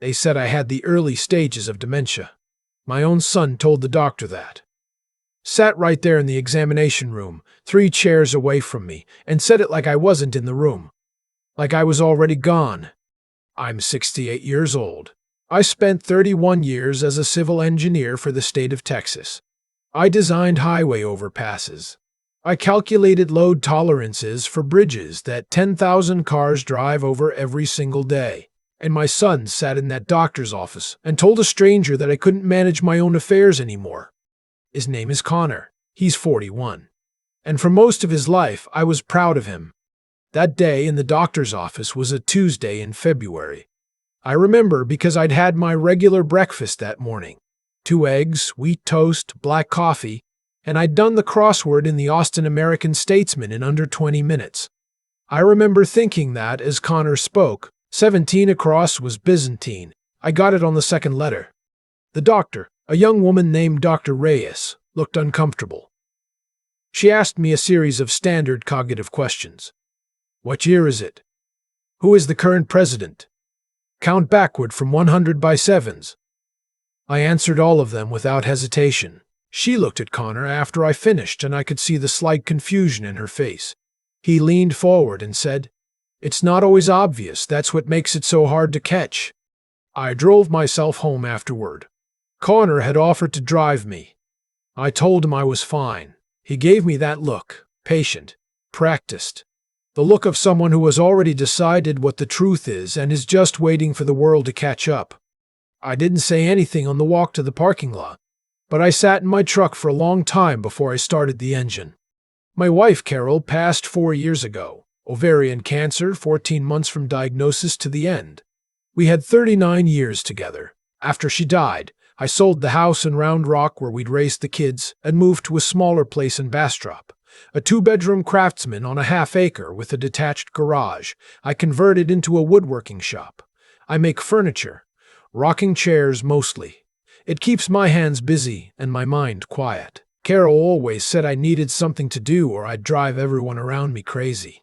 They said I had the early stages of dementia. My own son told the doctor that. Sat right there in the examination room, 3 chairs away from me, and said it like I wasn't in the room. Like I was already gone. I'm 68 years old. I spent 31 years as a civil engineer for the state of Texas. I designed highway overpasses. I calculated load tolerances for bridges that 10,000 cars drive over every single day. And my son sat in that doctor's office and told a stranger that I couldn't manage my own affairs anymore. His name is Connor. He's 41. And for most of his life, I was proud of him. That day in the doctor's office was a Tuesday in February. I remember because I'd had my regular breakfast that morning. 2 eggs, wheat toast, black coffee, and I'd done the crossword in the Austin American-Statesman in under 20 minutes. I remember thinking that, as Connor spoke, 17 across was Byzantine. I got it on the second letter. The doctor, a young woman named Dr. Reyes, looked uncomfortable. She asked me a series of standard cognitive questions. What year is it? Who is the current president? Count backward from 100 by 7s. I answered all of them without hesitation. She looked at Connor after I finished, and I could see the slight confusion in her face. He leaned forward and said, "It's not always obvious. That's what makes it so hard to catch." I drove myself home afterward. Connor had offered to drive me. I told him I was fine. He gave me that look, patient, practiced. The look of someone who has already decided what the truth is and is just waiting for the world to catch up. I didn't say anything on the walk to the parking lot, but I sat in my truck for a long time before I started the engine. My wife, Carol, passed 4 years ago. Ovarian cancer, 14 months from diagnosis to the end. We had 39 years together. After she died, I sold the house in Round Rock where we'd raised the kids and moved to a smaller place in Bastrop, a 2-bedroom Craftsman on a half-acre with a detached garage. I converted into a woodworking shop. I make furniture, rocking chairs mostly. It keeps my hands busy and my mind quiet. Carol always said I needed something to do or I'd drive everyone around me crazy.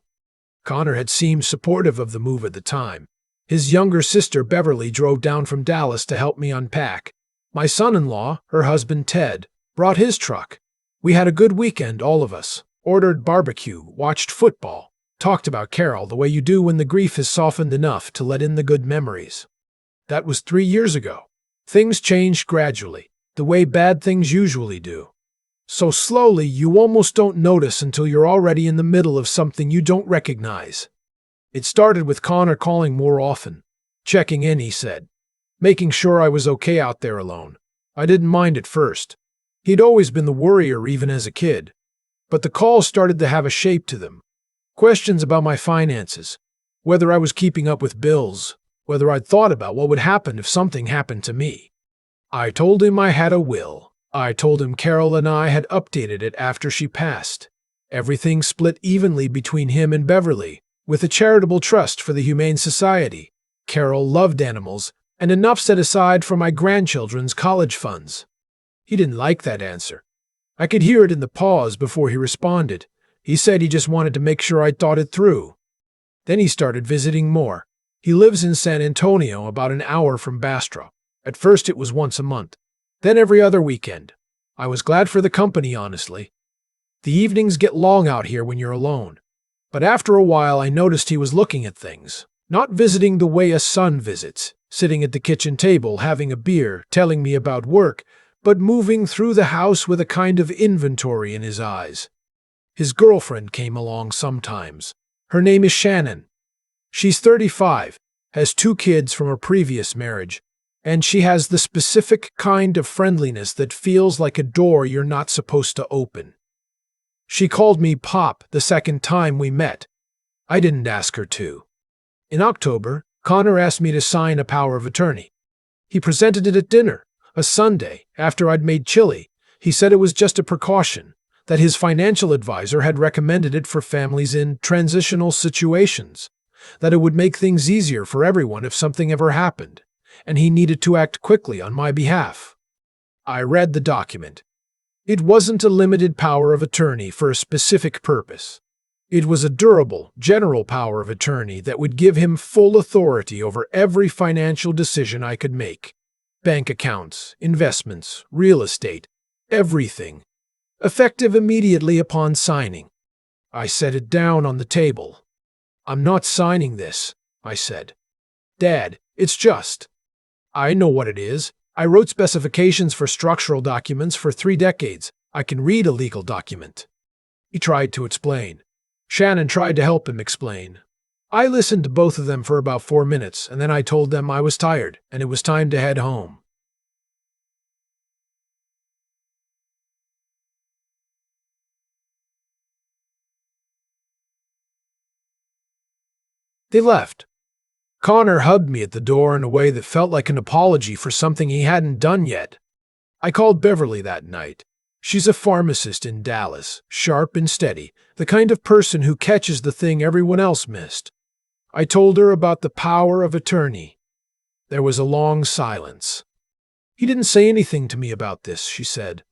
Connor had seemed supportive of the move at the time. His younger sister Beverly drove down from Dallas to help me unpack. My son-in-law, her husband Ted, brought his truck. We had a good weekend, all of us. Ordered barbecue, watched football, talked about Carol the way you do when the grief has softened enough to let in the good memories. That was 3 years ago. Things changed gradually, the way bad things usually do. So slowly you almost don't notice until you're already in the middle of something you don't recognize. It started with Connor calling more often. Checking in, he said. Making sure I was okay out there alone. I didn't mind at first. He'd always been the worrier even as a kid. But the calls started to have a shape to them. Questions about my finances, whether I was keeping up with bills, whether I'd thought about what would happen if something happened to me. I told him I had a will. I told him Carol and I had updated it after she passed. Everything split evenly between him and Beverly, with a charitable trust for the Humane Society. Carol loved animals, and enough set aside for my grandchildren's college funds. He didn't like that answer. I could hear it in the pause before he responded. He said he just wanted to make sure I'd thought it through. Then he started visiting more. He lives in San Antonio, about an hour from Bastrop. At first it was once a month, then every other weekend. I was glad for the company, honestly. The evenings get long out here when you're alone. But after a while I noticed he was looking at things, not visiting the way a son visits, sitting at the kitchen table having a beer, telling me about work, but moving through the house with a kind of inventory in his eyes. His girlfriend came along sometimes. Her name is Shannon. She's 35, has 2 kids from a previous marriage, and she has the specific kind of friendliness that feels like a door you're not supposed to open. She called me Pop the second time we met. I didn't ask her to. In October, Connor asked me to sign a power of attorney. He presented it at dinner, a Sunday, after I'd made chili. He said it was just a precaution, that his financial advisor had recommended it for families in transitional situations, that it would make things easier for everyone if something ever happened, and he needed to act quickly on my behalf. I read the document. It wasn't a limited power of attorney for a specific purpose. It was a durable, general power of attorney that would give him full authority over every financial decision I could make. Bank accounts, investments, real estate, everything. Effective immediately upon signing. I set it down on the table. "I'm not signing this," I said. "Dad, it's just. I know what it is. I wrote specifications for structural documents for 3 decades. I can read a legal document." He tried to explain. Shannon tried to help him explain. I listened to both of them for about 4 minutes, and then I told them I was tired and it was time to head home. They left. Connor hugged me at the door in a way that felt like an apology for something he hadn't done yet. I called Beverly that night. She's a pharmacist in Dallas, sharp and steady, the kind of person who catches the thing everyone else missed. I told her about the power of attorney. There was a long silence. "He didn't say anything to me about this," she said.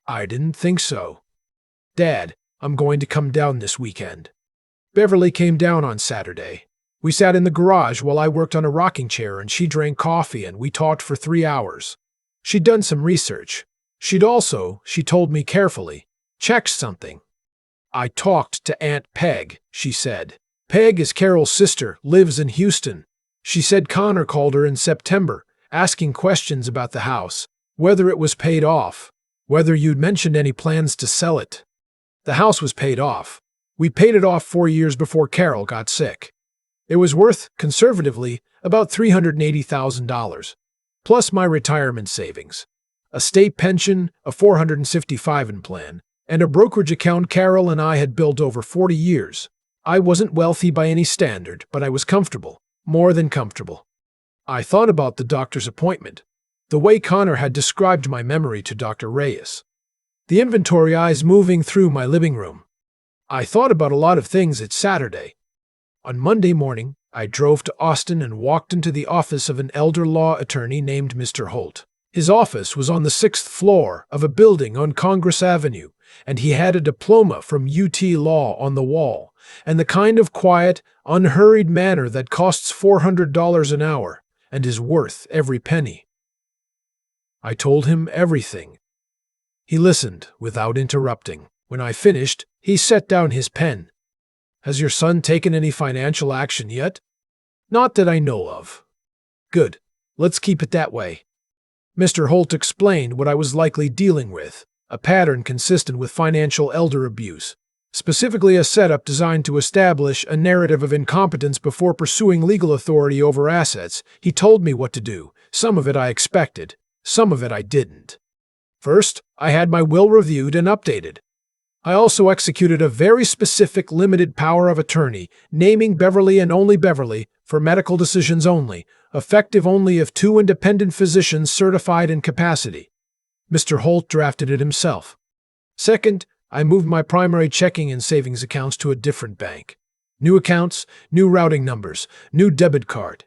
"I didn't think so. Dad, I'm going to come down this weekend." Beverly came down on Saturday. We sat in the garage while I worked on a rocking chair and she drank coffee and we talked for 3 hours. She'd done some research. She'd also, she told me carefully, checked something. "I talked to Aunt Peg," she said. "Peg is Carol's sister, lives in Houston. She said Connor called her in September, asking questions about the house, whether it was paid off, whether you'd mentioned any plans to sell it. The house was paid off. We paid it off 4 years before Carol got sick. It was worth, conservatively, about $380,000, plus my retirement savings. A state pension, a 455 plan, and a brokerage account Carol and I had built over 40 years. I wasn't wealthy by any standard, but I was comfortable, more than comfortable. I thought about the doctor's appointment, the way Connor had described my memory to Dr. Reyes. The inventory eyes moving through my living room. I thought about a lot of things at Saturday. On Monday morning, I drove to Austin and walked into the office of an elder law attorney named Mr. Holt. His office was on the 6th floor of a building on Congress Avenue, and he had a diploma from UT Law on the wall, and the kind of quiet, unhurried manner that costs $400 an hour and is worth every penny. I told him everything. He listened without interrupting. When I finished, he set down his pen. "Has your son taken any financial action yet?" "Not that I know of." "Good. Let's keep it that way." Mr. Holt explained what I was likely dealing with, a pattern consistent with financial elder abuse, specifically a setup designed to establish a narrative of incompetence before pursuing legal authority over assets. He told me what to do. Some of it I expected, some of it I didn't. First, I had my will reviewed and updated. I also executed a very specific limited power of attorney, naming Beverly and only Beverly for medical decisions only, effective only if 2 independent physicians certified in capacity. Mr. Holt drafted it himself. Second, I moved my primary checking and savings accounts to a different bank. New accounts, new routing numbers, new debit card.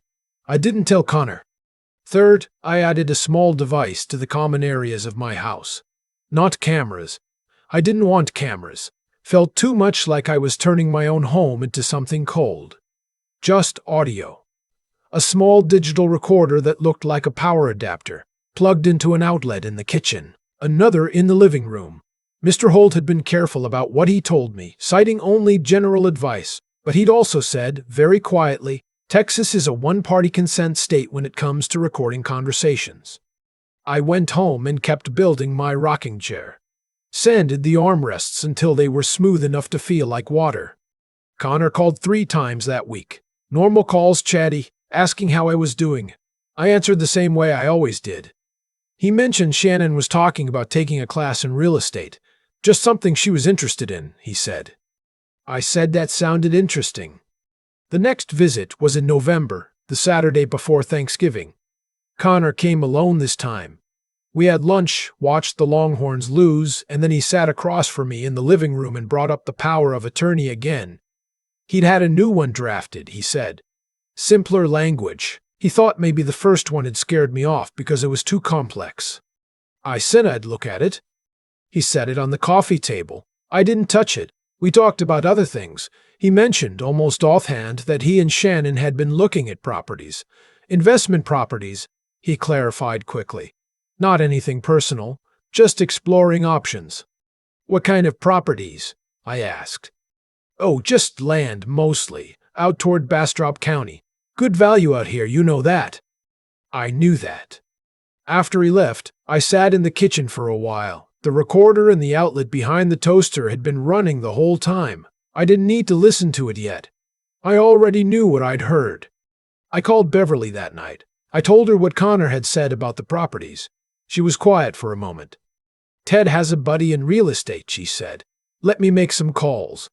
I didn't tell Connor. Third, I added a small device to the common areas of my house. Not cameras. I didn't want cameras. Felt too much like I was turning my own home into something cold. Just audio. A small digital recorder that looked like a power adapter, plugged into an outlet in the kitchen. Another in the living room. Mr. Holt had been careful about what he told me, citing only general advice, but he'd also said, very quietly, Texas is a one-party consent state when it comes to recording conversations. I went home and kept building my rocking chair. Sanded the armrests until they were smooth enough to feel like water. Connor called 3 times that week. Normal calls, chatty, asking how I was doing. I answered the same way I always did. He mentioned Shannon was talking about taking a class in real estate. Just something she was interested in, he said. I said that sounded interesting. The next visit was in November, the Saturday before Thanksgiving. Connor came alone this time. We had lunch, watched the Longhorns lose, and then he sat across from me in the living room and brought up the power of attorney again. He'd had a new one drafted, he said. Simpler language. He thought maybe the first one had scared me off because it was too complex. I said I'd look at it. He set it on the coffee table. I didn't touch it. We talked about other things. He mentioned, almost offhand, that he and Shannon had been looking at properties. Investment properties, he clarified quickly. Not anything personal, just exploring options. What kind of properties? I asked. Oh, just land, mostly, out toward Bastrop County. Good value out here, you know that. I knew that. After he left, I sat in the kitchen for a while. The recorder and the outlet behind the toaster had been running the whole time. I didn't need to listen to it yet. I already knew what I'd heard. I called Beverly that night. I told her what Connor had said about the properties. She was quiet for a moment. Ted has a buddy in real estate, she said. Let me make some calls.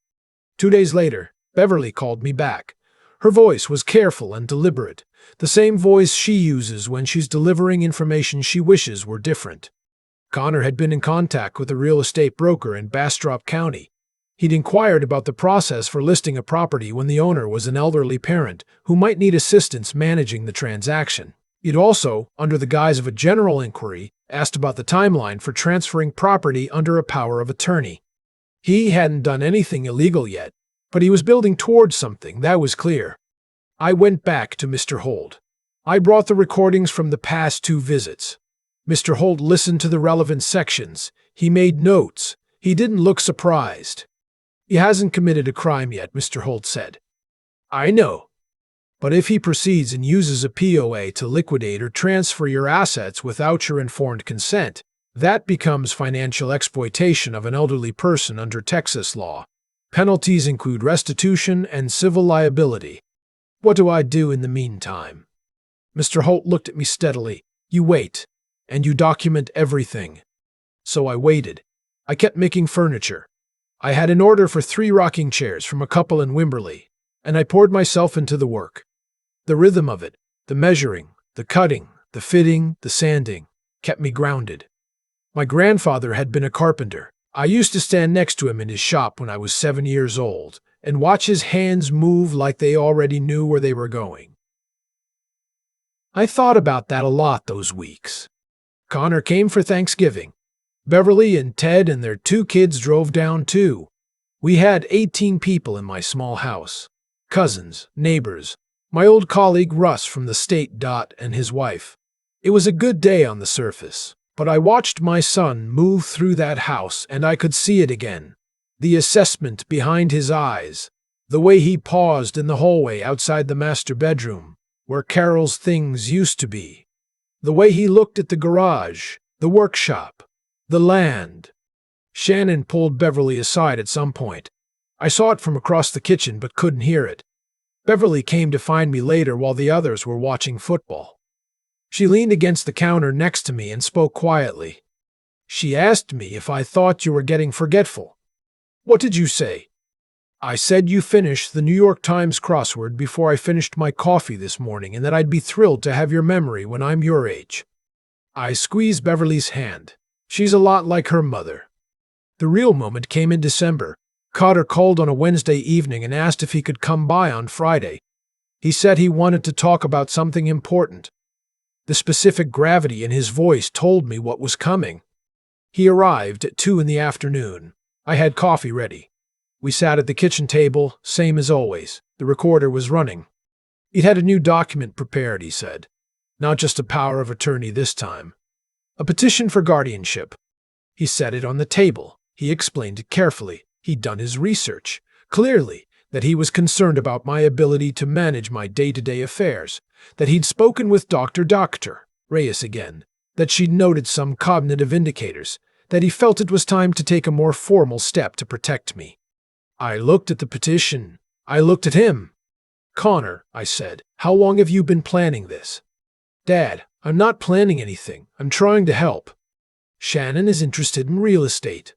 2 days later, Beverly called me back. Her voice was careful and deliberate, the same voice she uses when she's delivering information she wishes were different. Connor had been in contact with a real estate broker in Bastrop County. He'd inquired about the process for listing a property when the owner was an elderly parent who might need assistance managing the transaction. He'd also, under the guise of a general inquiry, asked about the timeline for transferring property under a power of attorney. He hadn't done anything illegal yet, but he was building towards something, that was clear. I went back to Mr. Holt. I brought the recordings from the past 2 visits. Mr. Holt listened to the relevant sections. He made notes. He didn't look surprised. He hasn't committed a crime yet, Mr. Holt said. I know. But if he proceeds and uses a POA to liquidate or transfer your assets without your informed consent, that becomes financial exploitation of an elderly person under Texas law. Penalties include restitution and civil liability. What do I do in the meantime? Mr. Holt looked at me steadily. You wait, and you document everything. So I waited. I kept making furniture. I had an order for 3 rocking chairs from a couple in Wimberley, and I poured myself into the work. The rhythm of it, the measuring, the cutting, the fitting, the sanding, kept me grounded. My grandfather had been a carpenter. I used to stand next to him in his shop when I was 7 years old and watch his hands move like they already knew where they were going. I thought about that a lot those weeks. Connor came for Thanksgiving. Beverly and Ted and their 2 kids drove down too. We had 18 people in my small house. Cousins, neighbors, my old colleague Russ from the state and his wife. It was a good day on the surface, but I watched my son move through that house and I could see it again. The assessment behind his eyes, the way he paused in the hallway outside the master bedroom, where Carol's things used to be, the way he looked at the garage, the workshop, the land. Shannon pulled Beverly aside at some point. I saw it from across the kitchen but couldn't hear it. Beverly came to find me later while the others were watching football. She leaned against the counter next to me and spoke quietly. She asked me if I thought you were getting forgetful. What did you say? I said you finished the New York Times crossword before I finished my coffee this morning and that I'd be thrilled to have your memory when I'm your age. I squeezed Beverly's hand. She's a lot like her mother. The real moment came in December. Cotter called on a Wednesday evening and asked if he could come by on Friday. He said he wanted to talk about something important. The specific gravity in his voice told me what was coming. He arrived at 2 in the afternoon. I had coffee ready. We sat at the kitchen table, same as always. The recorder was running. He'd had a new document prepared, he said. Not just a power of attorney this time. A petition for guardianship. He set it on the table. He explained it carefully. He'd done his research. Clearly, that he was concerned about my ability to manage my day-to-day affairs. That he'd spoken with Dr. Reyes again. That she'd noted some cognitive indicators. That he felt it was time to take a more formal step to protect me. I looked at the petition. I looked at him. Connor, I said, how long have you been planning this? Dad, I'm not planning anything. I'm trying to help. Shannon is interested in real estate.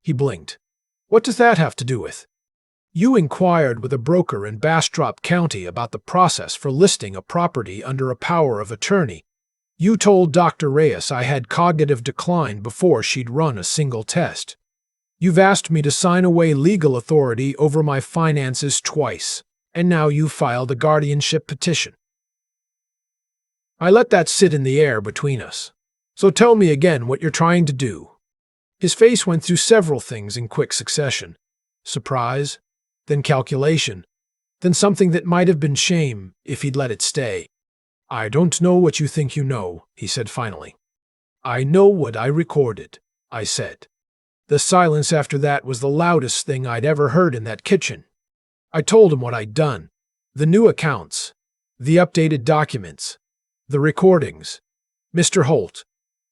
He blinked. What does that have to do with? You inquired with a broker in Bastrop County about the process for listing a property under a power of attorney. You told Dr. Reyes I had cognitive decline before she'd run a single test. You've asked me to sign away legal authority over my finances twice, and now you've filed a guardianship petition. I let that sit in the air between us. So tell me again what you're trying to do. His face went through several things in quick succession. surprise, then calculation, then something that might have been shame if he'd let it stay. "I don't know what you think you know," he said finally. "I know what I recorded," I said. The silence after that was the loudest thing I'd ever heard in that kitchen. I told him what I'd done. The new accounts. The updated documents. The recordings. Mr. Holt.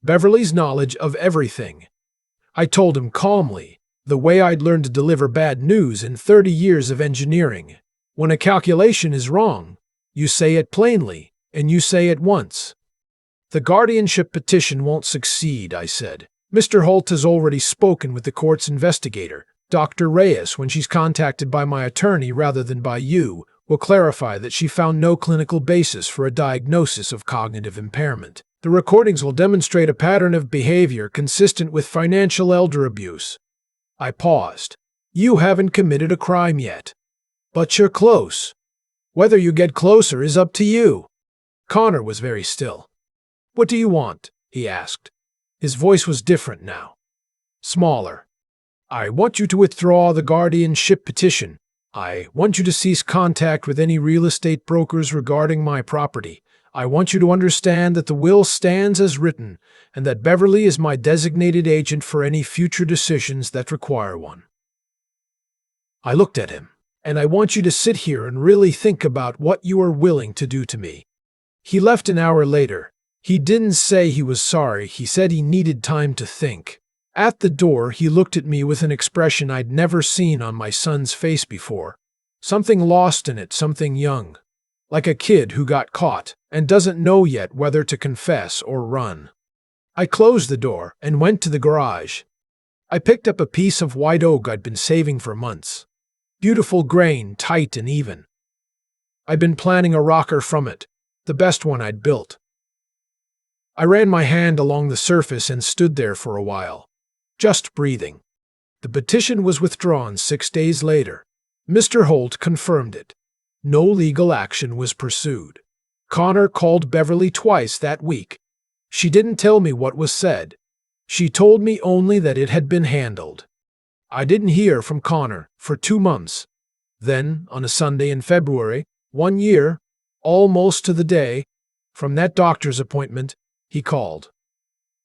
Beverly's knowledge of everything. I told him calmly, the way I'd learned to deliver bad news in 30 years of engineering. When a calculation is wrong, you say it plainly, and you say it once. "The guardianship petition won't succeed," I said. "Mr. Holt has already spoken with the court's investigator, Dr. Reyes, when she's contacted by my attorney rather than by you, will clarify that she found no clinical basis for a diagnosis of cognitive impairment. The recordings will demonstrate a pattern of behavior consistent with financial elder abuse." I paused. "You haven't committed a crime yet. But you're close. Whether you get closer is up to you." Connor was very still. "What do you want?" he asked. His voice was different now. Smaller. "I want you to withdraw the guardianship petition. I want you to cease contact with any real estate brokers regarding my property. I want you to understand that the will stands as written, and that Beverly is my designated agent for any future decisions that require one." I looked at him. "And I want you to sit here and really think about what you are willing to do to me." He left an hour later. He didn't say he was sorry, he said he needed time to think. At the door, he looked at me with an expression I'd never seen on my son's face before. Something lost in it, something young. Like a kid who got caught and doesn't know yet whether to confess or run. I closed the door and went to the garage. I picked up a piece of white oak I'd been saving for months. Beautiful grain, tight and even. I'd been planning a rocker from it, the best one I'd built. I ran my hand along the surface and stood there for a while, just breathing. The petition was withdrawn 6 days later. Mr. Holt confirmed it. No legal action was pursued. Connor called Beverly twice that week. She didn't tell me what was said. She told me only that it had been handled. I didn't hear from Connor for 2 months. Then, on a Sunday in February, 1 year, almost to the day, from that doctor's appointment, he called.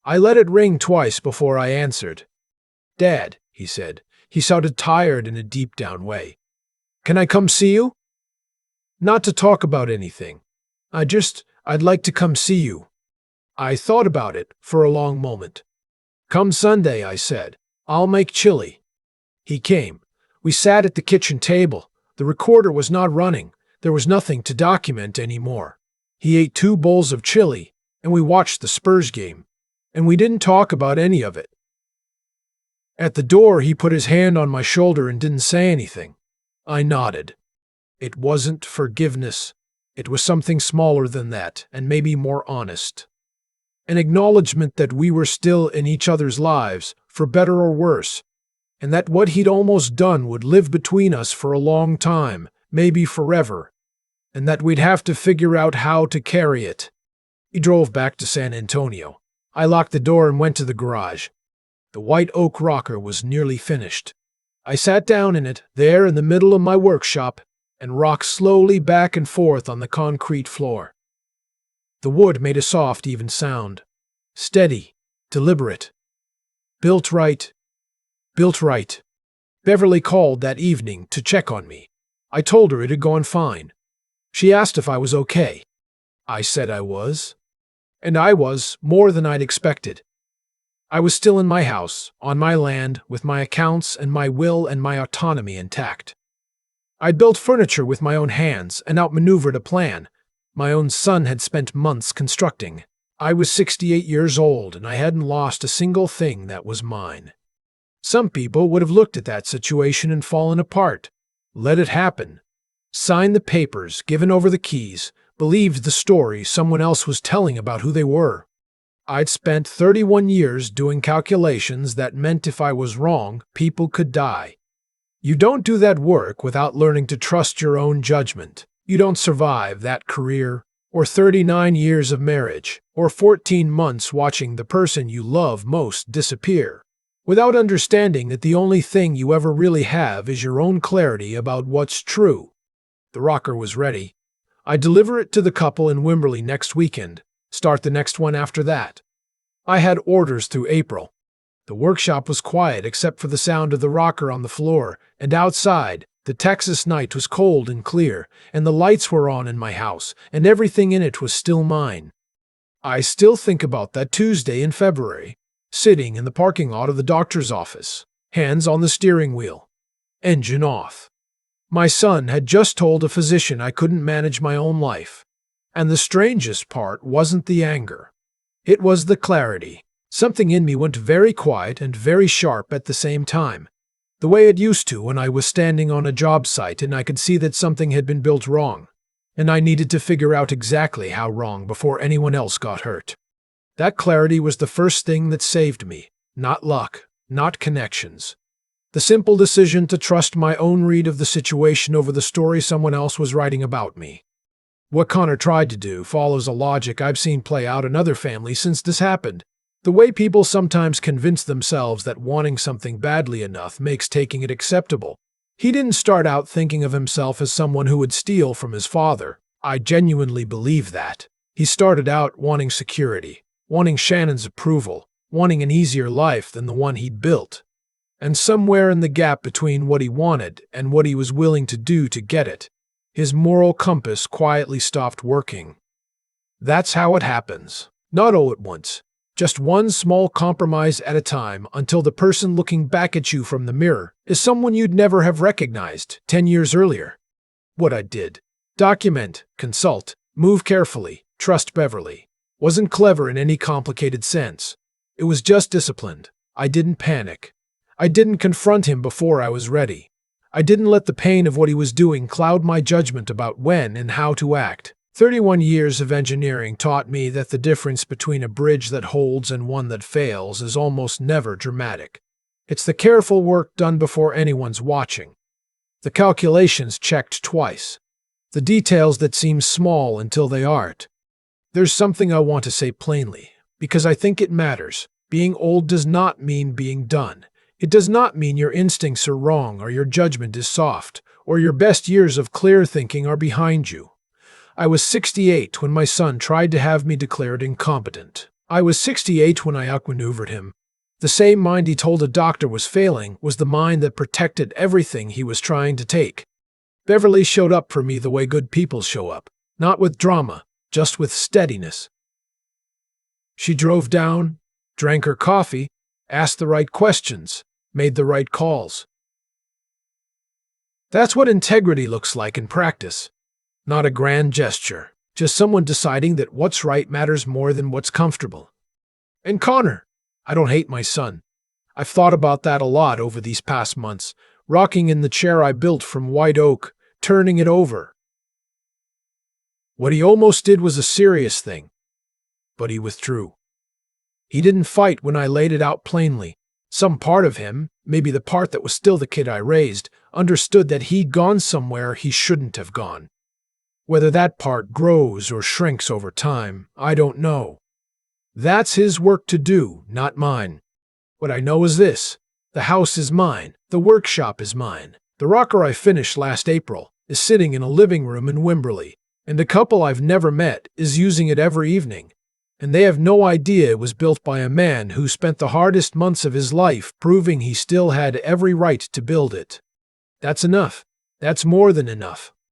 I let it ring twice before I answered. "Dad," he said. He sounded tired in a deep-down way. "Can I come see you?" "Not to talk about anything. I'd like to come see you." I thought about it for a long moment. "Come Sunday," I said. "I'll make chili." He came. We sat at the kitchen table. The recorder was not running. There was nothing to document anymore. He ate 2 bowls of chili, and we watched the Spurs game. And we didn't talk about any of it. At the door, he put his hand on my shoulder and didn't say anything. I nodded. It wasn't forgiveness. It was something smaller than that, and maybe more honest. An acknowledgement that we were still in each other's lives, for better or worse, and that what he'd almost done would live between us for a long time, maybe forever, and that we'd have to figure out how to carry it. He drove back to San Antonio. I locked the door and went to the garage. The white oak rocker was nearly finished. I sat down in it, there in the middle of my workshop, and rocked slowly back and forth on the concrete floor. The wood made a soft, even sound. Steady, deliberate. Built right. Built right. Beverly called that evening to check on me. I told her it had gone fine. She asked if I was okay. I said I was. And I was, more than I'd expected. I was still in my house, on my land, with my accounts and my will and my autonomy intact. I'd built furniture with my own hands and outmaneuvered a plan my own son had spent months constructing. I was 68 years old, and I hadn't lost a single thing that was mine. Some people would have looked at that situation and fallen apart. Let it happen. Signed the papers, given over the keys, believed the story someone else was telling about who they were. I'd spent 31 years doing calculations that meant if I was wrong, people could die. You don't do that work without learning to trust your own judgment. You don't survive that career, or 39 years of marriage, or 14 months watching the person you love most disappear, without understanding that the only thing you ever really have is your own clarity about what's true. The rocker was ready. I'd deliver it to the couple in Wimberley next weekend, start the next one after that. I had orders through April. The workshop was quiet except for the sound of the rocker on the floor, and outside, the Texas night was cold and clear, and the lights were on in my house, and everything in it was still mine. I still think about that Tuesday in February, sitting in the parking lot of the doctor's office, hands on the steering wheel, engine off. My son had just told a physician I couldn't manage my own life. And the strangest part wasn't the anger. It was the clarity. Something in me went very quiet and very sharp at the same time. The way it used to when I was standing on a job site and I could see that something had been built wrong, and I needed to figure out exactly how wrong before anyone else got hurt. That clarity was the first thing that saved me, not luck, not connections. The simple decision to trust my own read of the situation over the story someone else was writing about me. What Connor tried to do follows a logic I've seen play out in other families since this happened. The way people sometimes convince themselves that wanting something badly enough makes taking it acceptable. He didn't start out thinking of himself as someone who would steal from his father. I genuinely believe that. He started out wanting security, wanting Shannon's approval, wanting an easier life than the one he'd built. And somewhere in the gap between what he wanted and what he was willing to do to get it, his moral compass quietly stopped working. That's how it happens. Not all at once. Just one small compromise at a time until the person looking back at you from the mirror is someone you'd never have recognized 10 years earlier. What I did. Document, consult, move carefully, trust Beverly. Wasn't clever in any complicated sense. It was just disciplined. I didn't panic. I didn't confront him before I was ready. I didn't let the pain of what he was doing cloud my judgment about when and how to act. 31 years of engineering taught me that the difference between a bridge that holds and one that fails is almost never dramatic. It's the careful work done before anyone's watching. The calculations checked twice. The details that seem small until they aren't. There's something I want to say plainly, because I think it matters. Being old does not mean being done. It does not mean your instincts are wrong or your judgment is soft, or your best years of clear thinking are behind you. I was 68 when my son tried to have me declared incompetent. I was 68 when I outmaneuvered him. The same mind he told a doctor was failing was the mind that protected everything he was trying to take. Beverly showed up for me the way good people show up, not with drama, just with steadiness. She drove down, drank her coffee, asked the right questions, made the right calls. That's what integrity looks like in practice. Not a grand gesture, just someone deciding that what's right matters more than what's comfortable. And Connor, I don't hate my son. I've thought about that a lot over these past months, rocking in the chair I built from white oak, turning it over. What he almost did was a serious thing, but he withdrew. He didn't fight when I laid it out plainly. Some part of him, maybe the part that was still the kid I raised, understood that he'd gone somewhere he shouldn't have gone. Whether that part grows or shrinks over time, I don't know. That's his work to do, not mine. What I know is this. The house is mine. The workshop is mine. The rocker I finished last April is sitting in a living room in Wimberley, and a couple I've never met is using it every evening. And they have no idea it was built by a man who spent the hardest months of his life proving he still had every right to build it. That's enough. That's more than enough.